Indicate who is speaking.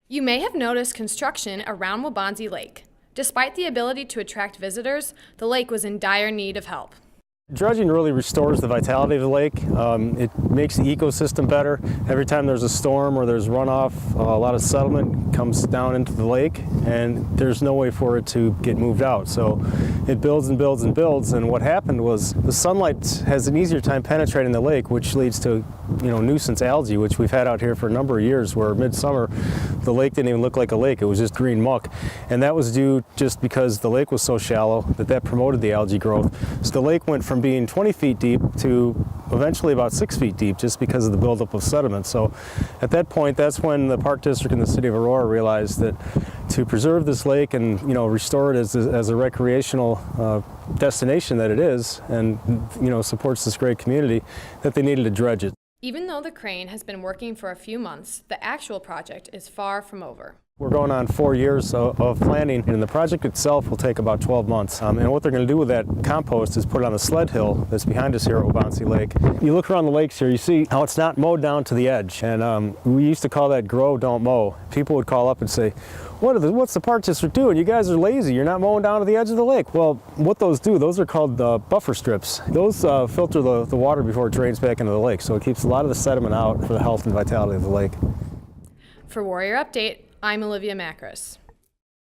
Speaker 1: You may have noticed construction around Waubonsee Lake. Despite the ability to attract visitors, the lake was in dire need of help.
Speaker 2: Dredging really restores the vitality of the lake. It makes the ecosystem better. Every time there's a storm or there's runoff, a lot of sediment comes down into the lake, and there's no way for it to get moved out. So it builds and builds and builds, and what happened was the sunlight has an easier time penetrating the lake, which leads to nuisance algae, which we've had out here for a number of years, where midsummer the lake didn't even look like a lake. It was just green muck, and that was due just because the lake was so shallow that promoted the algae growth. So the lake went from being 20 feet deep to eventually about 6 feet deep, just because of the buildup of sediment. So at that point, that's when the Park District and the City of Aurora realized that to preserve this lake and restore it as a recreational destination that it is, and supports this great community, that they needed to dredge it.
Speaker 1: Even though the crane has been working for a few months, the actual project is far from over.
Speaker 2: We're going on 4 years of planning, and the project itself will take about 12 months. And what they're going to do with that compost is put it on the sled hill that's behind us here at Waubonsee Lake. You look around the lakes here, you see how it's not mowed down to the edge. And we used to call that grow, don't mow. People would call up and say, what's the Park District doing? You guys are lazy. You're not mowing down to the edge of the lake. Well, what those do, those are called buffer strips. Those filter the water before it drains back into the lake. So it keeps a lot of the sediment out for the health and vitality of the lake.
Speaker 1: For Warrior Update, I'm Olivia Macris.